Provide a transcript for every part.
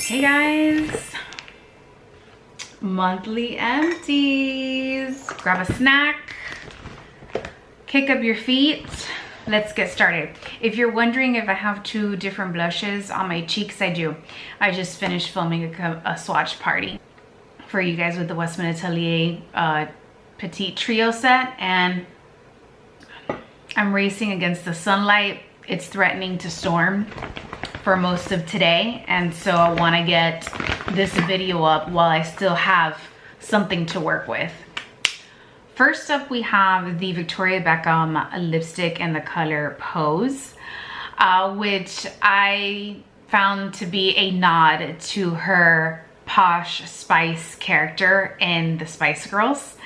Hey guys, monthly empties. Grab a snack, kick up your feet. Let's get started. If you're wondering if I have two different blushes on my cheeks, I do. I just finished filming a swatch party for you guys with the Westman Atelier Petite Trio set, and I'm racing against the sunlight. It's threatening to storm for most of today, and so I want to get this video up while I still have something to work with. First up, we have the Victoria Beckham lipstick in the color Pose, which I found to be a nod to her posh Spice character in the Spice Girls.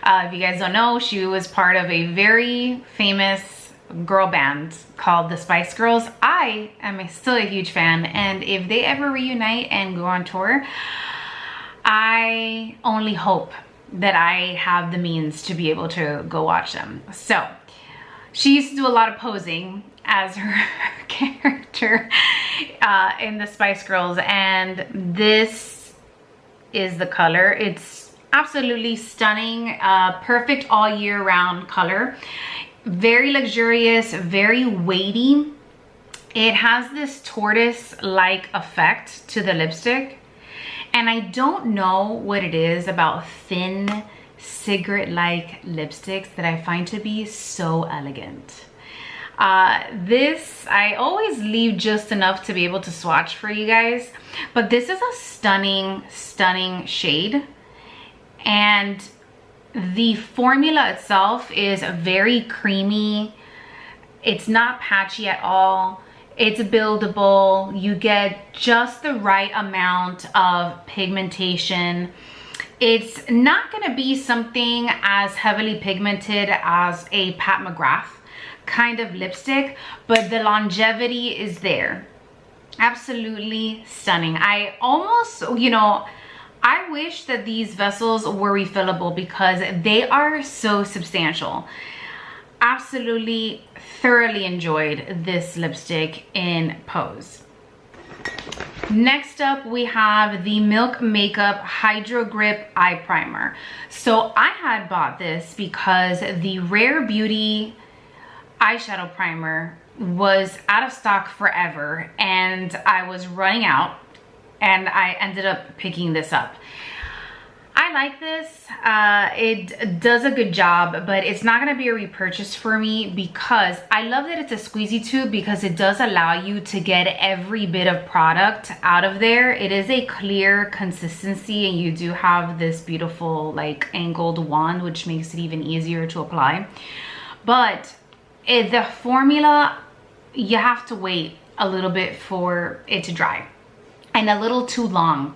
If you guys don't know, she was part of a very famous girl band called the Spice Girls. I am still a huge fan, and if they ever reunite and go on tour, I only hope that I have the means to be able to go watch them. So she used to do a lot of posing as her character in the Spice Girls, and this is the color. It's absolutely stunning, perfect all year round color. Very luxurious, very weighty. It has this tortoise-like effect to the lipstick, and I don't know what it is about thin cigarette-like lipsticks that I find to be so elegant. This, I always leave just enough to be able to swatch for you guys, but this is a stunning, stunning shade, and the formula itself is very creamy. It's not patchy at all. It's buildable. You get just the right amount of pigmentation. It's not gonna be something as heavily pigmented as a Pat McGrath kind of lipstick, but the longevity is there. Absolutely stunning. I almost, I wish that these vessels were refillable because they are so substantial. Absolutely thoroughly enjoyed this lipstick in Pose. Next up, we have the Milk Makeup Hydro Grip Eye Primer. So I had bought this because the Rare Beauty eyeshadow primer was out of stock forever, and I was running out, and I ended up picking this up. I like this. It does a good job, but it's not gonna be a repurchase for me because I love that it's a squeezy tube, because it does allow you to get every bit of product out of there. It is a clear consistency, and you do have this beautiful like angled wand, which makes it even easier to apply. But the formula, you have to wait a little bit for it to dry, and a little too long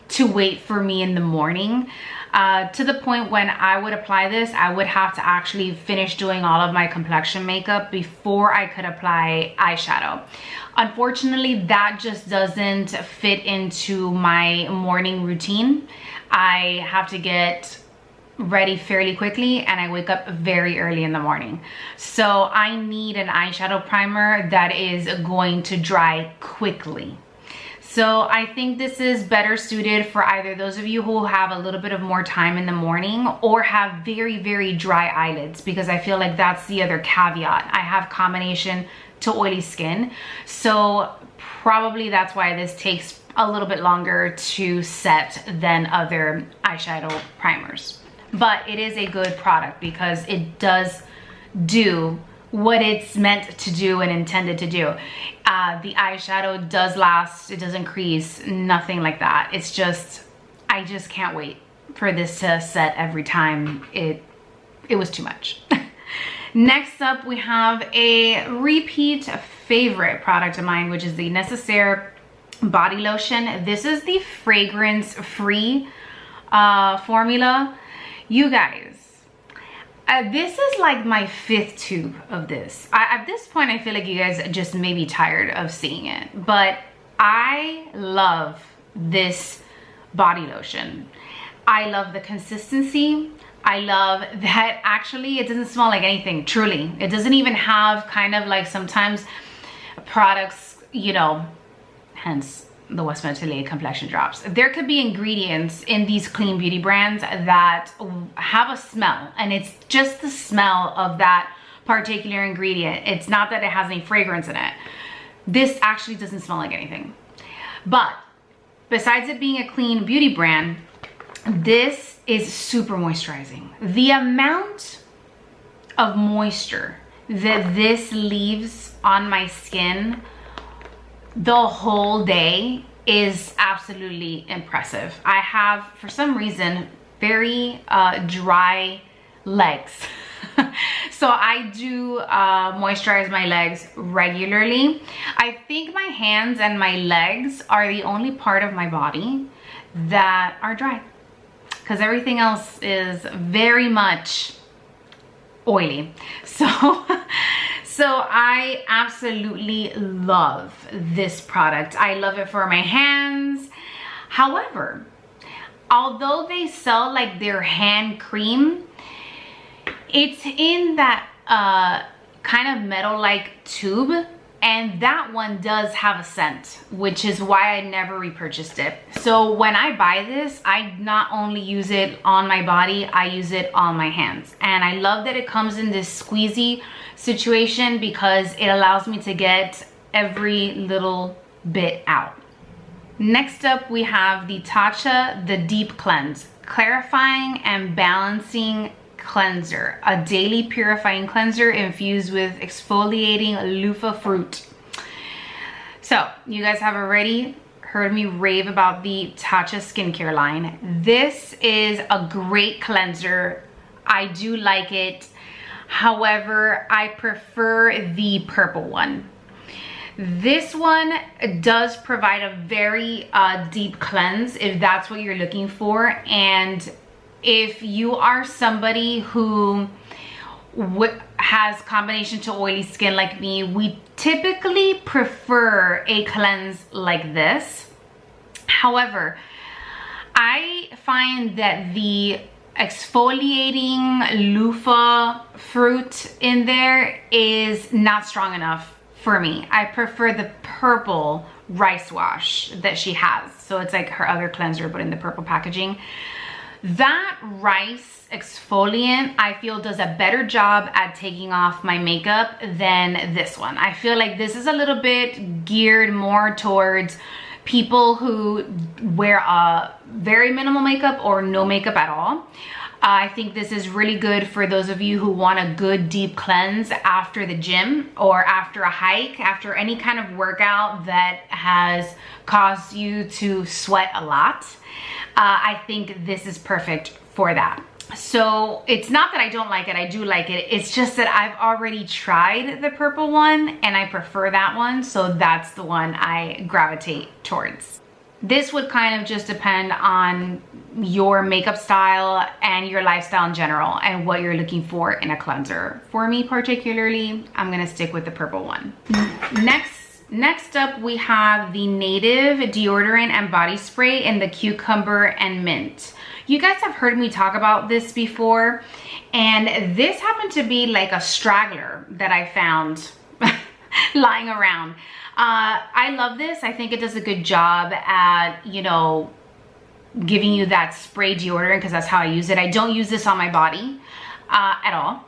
to wait for me in the morning, to the point when I would apply this, I would have to actually finish doing all of my complexion makeup before I could apply eyeshadow. Unfortunately, that just doesn't fit into my morning routine. I have to get ready fairly quickly, and I wake up very early in the morning. So I need an eyeshadow primer that is going to dry quickly. So I think this is better suited for either those of you who have a little bit of more time in the morning or have very, very dry eyelids, because I feel like that's the other caveat. I have combination to oily skin, so probably that's why this takes a little bit longer to set than other eyeshadow primers. But it is a good product because it does do what it's meant to do and intended to do. The eyeshadow does last, it doesn't crease, nothing like that. It's just, I just can't wait for this to set every time. It was too much. Next up, we have a repeat favorite product of mine, which is the Nécessaire body lotion. This is the fragrance-free formula. You guys, this is like my 5th tube of this. At this point, I feel like you guys just may be tired of seeing it, but I love this body lotion. I love the consistency. I love that actually it doesn't smell like anything, truly. It doesn't even have kind of like sometimes products, hence the Westman Atelier Complexion drops. There could be ingredients in these clean beauty brands that have a smell, and it's just the smell of that particular ingredient. It's not that it has any fragrance in it. This actually doesn't smell like anything. But besides it being a clean beauty brand, this is super moisturizing. The amount of moisture that this leaves on my skin the whole day is absolutely impressive. I have, for some reason, very dry legs. So I do moisturize my legs regularly. I think my hands and my legs are the only part of my body that are dry, because everything else is very much oily. So I absolutely love this product. I love it for my hands. However, although they sell like their hand cream, it's in that kind of metal-like tube, and that one does have a scent, which is why I never repurchased it. So when I buy this, I not only use it on my body, I use it on my hands. And I love that it comes in this squeezy situation because it allows me to get every little bit out. Next up, we have the Tatcha The Deep Cleanse, Clarifying and Balancing Cleanser, a daily purifying cleanser infused with exfoliating loofah fruit. So you guys have already heard me rave about the Tatcha skincare line. This is a great cleanser. I do like it. However, I prefer the purple one. This one does provide a very deep cleanse if that's what you're looking for. And if you are somebody who has combination to oily skin like me, we typically prefer a cleanse like this. However, I find that the exfoliating loofah fruit in there is not strong enough for me. I prefer the purple rice wash that she has. So it's like her other cleanser, but in the purple packaging. That rice exfoliant, I feel, does a better job at taking off my makeup than this one. I feel like this is a little bit geared more towards people who wear very minimal makeup or no makeup at all. I think this is really good for those of you who want a good deep cleanse after the gym or after a hike, after any kind of workout that has caused you to sweat a lot. I think this is perfect for that. So it's not that I don't like it, I do like it. It's just that I've already tried the purple one and I prefer that one. So that's the one I gravitate towards. This would kind of just depend on your makeup style and your lifestyle in general and what you're looking for in a cleanser. For me particularly, I'm gonna stick with the purple one. Next up, we have the Native Deodorant and Body Spray in the Cucumber and Mint. You guys have heard me talk about this before, and this happened to be like a straggler that I found lying around. I love this. I think it does a good job at, you know, giving you that spray deodorant, because that's how I use it. I don't use this on my body at all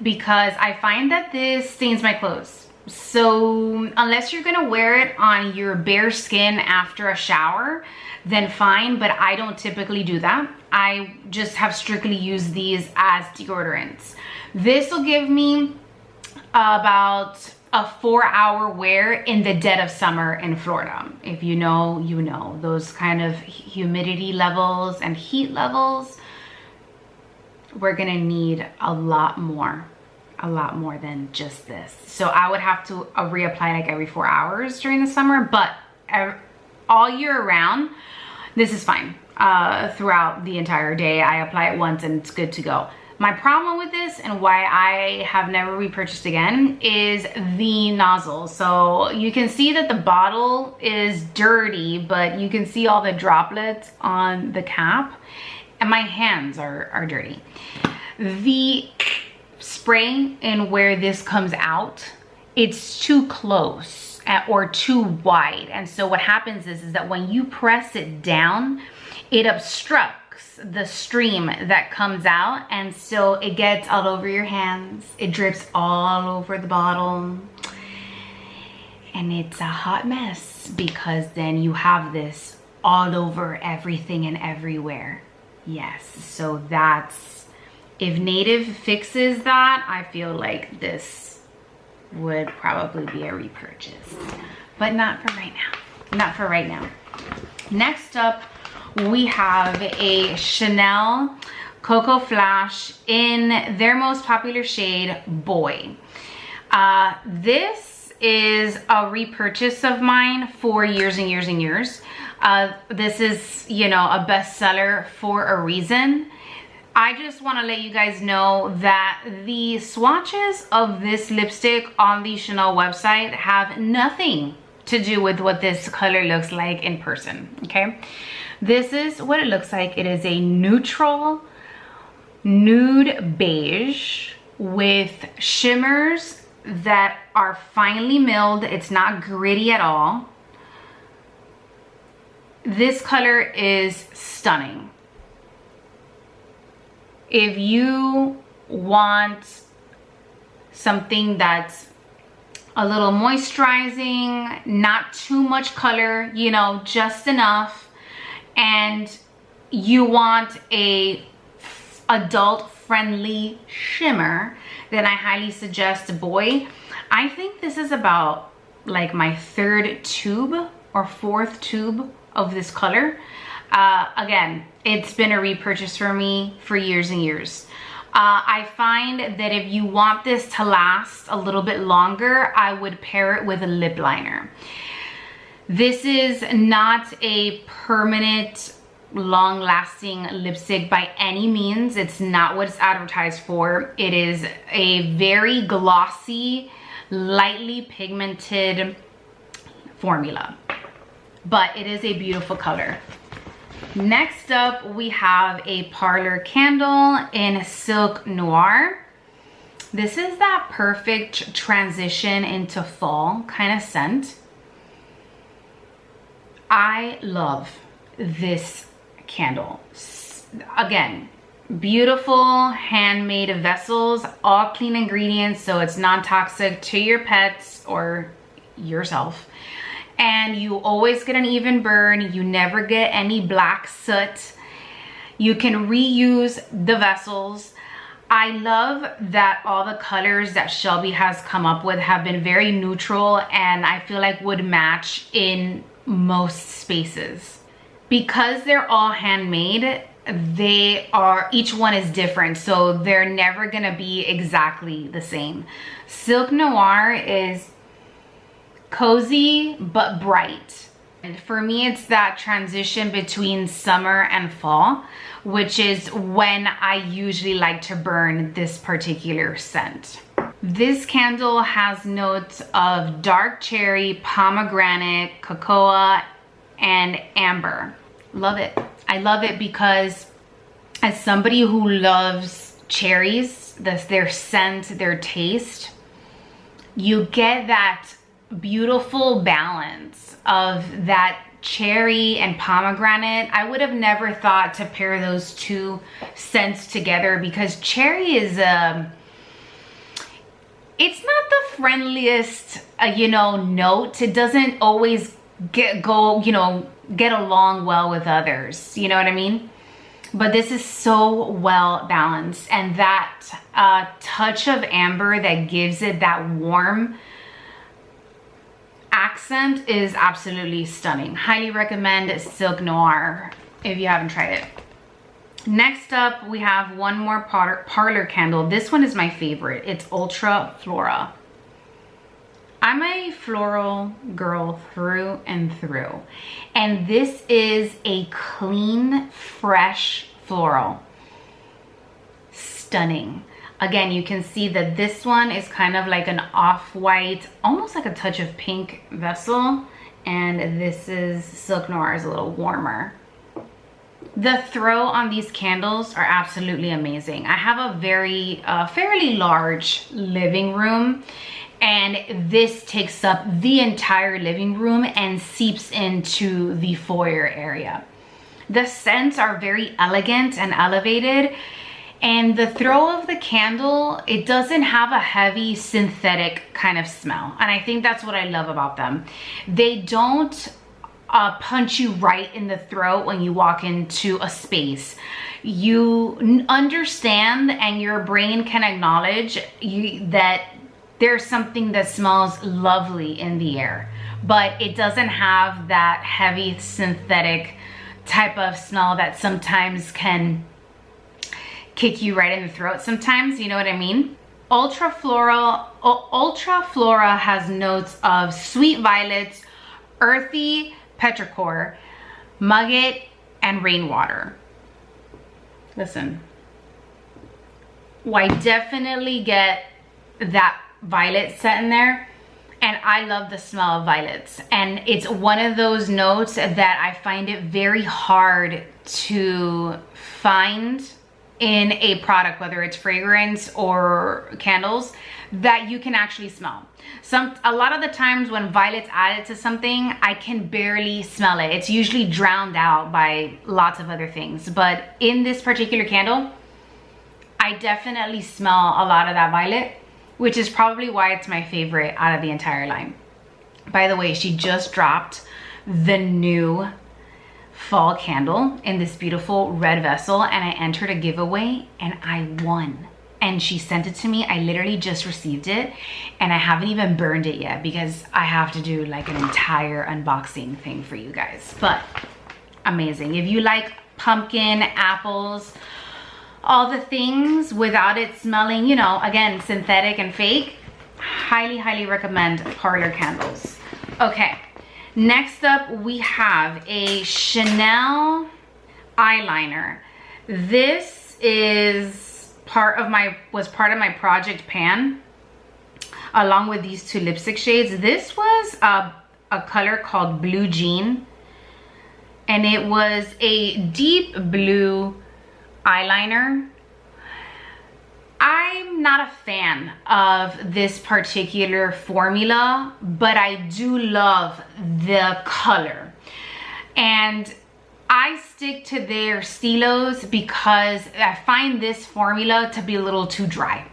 because I find that this stains my clothes. So unless you're gonna wear it on your bare skin after a shower, then fine, but I don't typically do that. I just have strictly used these as deodorants. This will give me about a 4-hour wear in the dead of summer in Florida. If you know, you know, those kind of humidity levels and heat levels, we're gonna need a lot more than just this. So I would have to reapply like every 4 hours during the summer, but all year round, this is fine. Throughout the entire day, I apply it once and it's good to go. My problem with this and why I have never repurchased again is the nozzle. So you can see that the bottle is dirty, but you can see all the droplets on the cap, and my hands are dirty. The spray and where this comes out, it's too close, or too wide. And so what happens is that when you press it down, it obstructs the stream that comes out, and so it gets all over your hands. It drips all over the bottle, and it's a hot mess because then you have this all over everything and everywhere. Yes, so that's, if Native fixes that, I feel like this would probably be a repurchase, but not for right now. Not for right now. Next up, we have a Chanel Cocoa Flash in their most popular shade, Boy. This is a repurchase of mine for years and years and years. This is, you know, a bestseller for a reason. I just want to let you guys know that the swatches of this lipstick on the Chanel website have nothing to do with what this color looks like in person, okay? This is what it looks like. It is a neutral nude beige with shimmers that are finely milled. It's not gritty at all. This color is stunning. If you want something that's a little moisturizing, not too much color, you know, just enough, and you want a adult friendly shimmer, then I highly suggest Boy. I think this is about like my third tube or fourth tube of this color. Again, it's been a repurchase for me for years and years. I find that if you want this to last a little bit longer, I would pair it with a lip liner. This is not a permanent, long-lasting lipstick by any means. It's not what it's advertised for. It is a very glossy, lightly pigmented formula, but it is a beautiful color. Next up, we have a Parlor candle in Silk Noir. This is that perfect transition into fall kind of scent. I love this candle. Again, beautiful handmade vessels, all clean ingredients, so it's non-toxic to your pets or yourself. And you always get an even burn. You never get any black soot. You can reuse the vessels. I love that all the colors that Shelby has come up with have been very neutral, and I feel like would match in most spaces. Because they're all handmade, each one is different, so they're never gonna be exactly the same. Silk Noir is cozy but bright, and for me it's that transition between summer and fall, which is when I usually like to burn this particular scent. This candle has notes of dark cherry, pomegranate, cocoa, and amber. Love it. I love it because as somebody who loves cherries, their scent, their taste, you get that beautiful balance of that cherry and pomegranate. I would have never thought to pair those two scents together because cherry is it's not the friendliest you know, note. It doesn't always get along well with others, you know what I mean? But this is so well balanced, and that touch of amber that gives it that warm accent is absolutely stunning. Highly recommend Silk Noir if you haven't tried it. Next up, we have one more Parlor candle. This one is my favorite. It's Ultra Flora. I'm a floral girl through and through, and this is a clean, fresh floral. Stunning. Again, you can see that this one is kind of like an off-white, almost like a touch of pink vessel, and this is Silk Noir is a little warmer. The throw on these candles are absolutely amazing. I have a very fairly large living room, And this takes up the entire living room and seeps into the foyer area. The scents are very elegant and elevated, and the throw of the candle, it doesn't have a heavy synthetic kind of smell. And I think that's what I love about them. They don't punch you right in the throat when you walk into a space. You understand and your brain can acknowledge that there's something that smells lovely in the air, but it doesn't have that heavy synthetic type of smell that sometimes can kick you right in the throat sometimes, you know what I mean? Ultra Flora has notes of sweet violets, earthy petrichor, mugget, and rainwater. Listen, I definitely get that violet scent in there, and I love the smell of violets, and it's one of those notes that I find it very hard to find in a product, whether it's fragrance or candles, that you can actually smell. A lot of the times when violet's added to something, I can barely smell it. It's usually drowned out by lots of other things, but in this particular candle, I definitely smell a lot of that violet, which is probably why it's my favorite out of the entire line. By the way, she just dropped the new fall candle in this beautiful red vessel, and I entered a giveaway and I won. And she sent it to me. I literally just received it, and I haven't even burned it yet because I have to do like an entire unboxing thing for you guys. But amazing. If you like pumpkin, apples, all the things without it smelling, you know, again, synthetic and fake, highly recommend Parlor candles. Okay, next up we have a Chanel eyeliner. This is was part of my project pan, along with these two lipstick shades. This was a color called Blue Jean, and it was a deep blue eyeliner. I'm not a fan of this particular formula, but I do love the color. And I stick to their stilos because I find this formula to be a little too dry.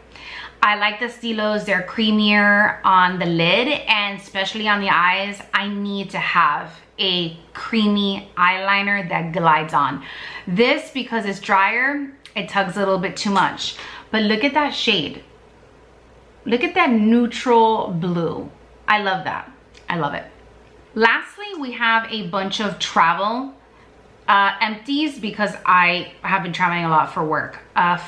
I like the stilos, they're creamier on the lid, and especially on the eyes, I need to have a creamy eyeliner that glides on. This, because it's drier, it tugs a little bit too much. But look at that shade. Look at that neutral blue. I love that. I love it. Lastly, we have a bunch of travel empties because I have been traveling a lot for work.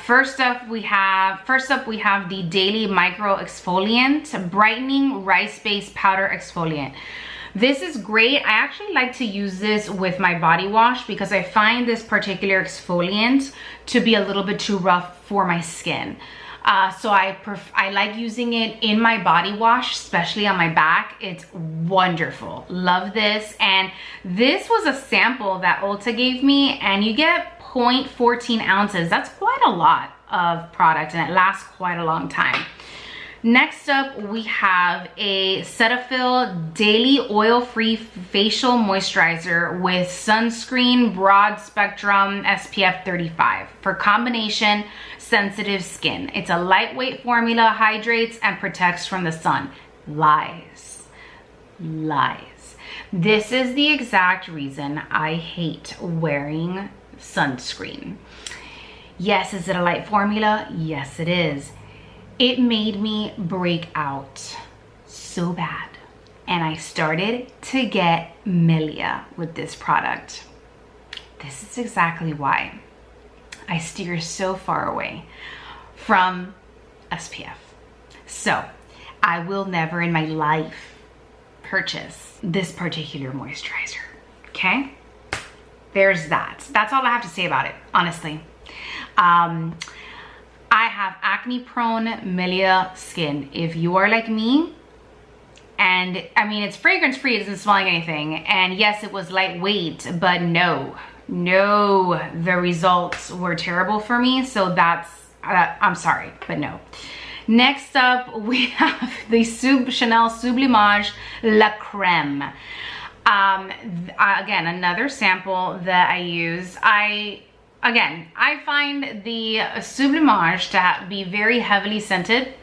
First up we have the Daily Micro Exfoliant Brightening Rice-Based Powder Exfoliant. This is great. I actually like to use this with my body wash because I find this particular exfoliant to be a little bit too rough for my skin. So I like using it in my body wash, especially on my back. It's wonderful. Love this. And this was a sample that Ulta gave me, and you get 0.14 ounces. That's quite a lot of product, and it lasts quite a long time. Next up, we have a Cetaphil Daily Oil-Free Facial Moisturizer with Sunscreen Broad Spectrum SPF 35 for combination sensitive skin. It's a lightweight formula, hydrates and protects from the sun. Lies. Lies. This is the exact reason I hate wearing sunscreen. Yes, is it a light formula? Yes, it is. It made me break out so bad, and I started to get milia with this product. This is exactly why I steer so far away from SPF. So I will never in my life purchase this particular moisturizer, okay? There's that. That's all I have to say about it, honestly. I have acne prone milia skin. If you are like me, and I mean, it's fragrance free, it doesn't smell like anything. And yes, it was lightweight, but no, the results were terrible for me. So that's, I'm sorry, but no. Next up, we have the Chanel Sublimage La Creme. Again, another sample that I use. I find the Sublimage to be very heavily scented,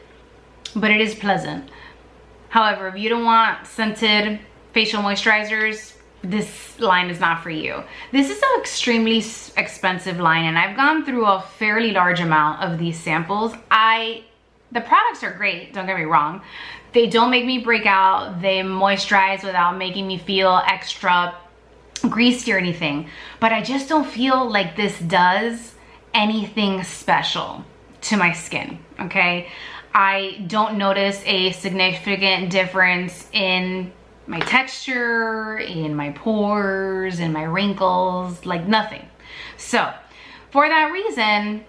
but it is pleasant. However, if you don't want scented facial moisturizers, this line is not for you. This is an extremely expensive line, and I've gone through a fairly large amount of these samples. The products are great, don't get me wrong. They don't make me break out. They moisturize without making me feel extra greasy or anything. But I just don't feel like this does anything special to my skin, okay? I don't notice a significant difference in my texture, in my pores, in my wrinkles, like nothing. So for that reason,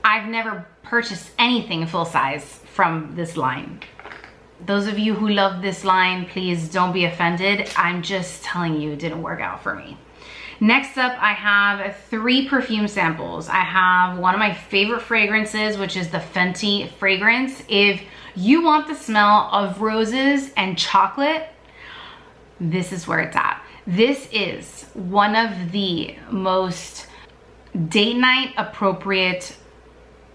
I've never purchased anything full size from this line. Those of you who love this line, please don't be offended. I'm just telling you, it didn't work out for me. Next up, I have 3 perfume samples. I have one of my favorite fragrances, which is the Fenty fragrance. If you want the smell of roses and chocolate, this is where it's at. This is one of the most date night appropriate,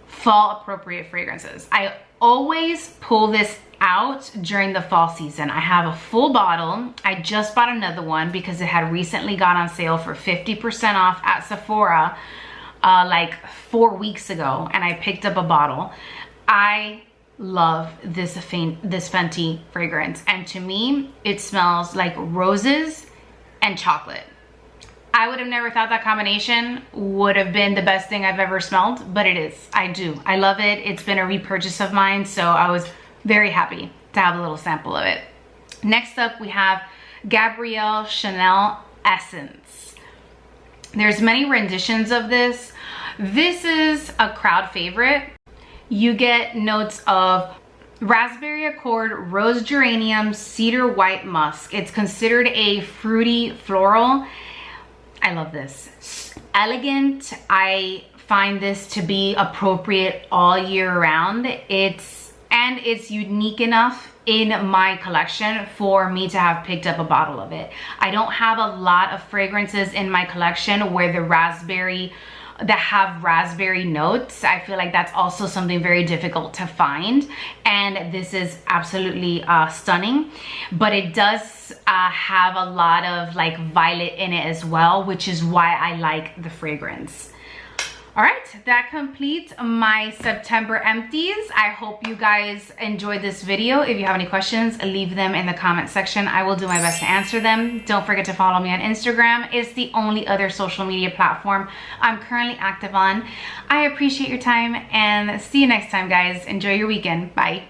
fall appropriate fragrances. I always pull this out during the fall season. I have a full bottle. I just bought another one because it had recently gone on sale for 50% off at Sephora like 4 weeks ago, and I picked up a bottle. I love this Fenty fragrance, and to me it smells like roses and chocolate. I would have never thought that combination would have been the best thing I've ever smelled, but it is. I love it. It's been a repurchase of mine, so I was very happy to have a little sample of it. Next up, we have Gabrielle Chanel Essence. There's many renditions of this. This is a crowd favorite. You get notes of raspberry accord, rose geranium, cedar white musk. It's considered a fruity floral. I love this. Elegant. I find this to be appropriate all year round. It's unique enough in my collection for me to have picked up a bottle of it. I don't have a lot of fragrances in my collection where that have raspberry notes. I feel like that's also something very difficult to find, and this is absolutely stunning. But it does have a lot of like violet in it as well, which is why I like the fragrance. All right, that completes my September empties. I hope you guys enjoyed this video. If you have any questions, leave them in the comment section. I will do my best to answer them. Don't forget to follow me on Instagram. It's the only other social media platform I'm currently active on. I appreciate your time, and see you next time, guys. Enjoy your weekend. Bye.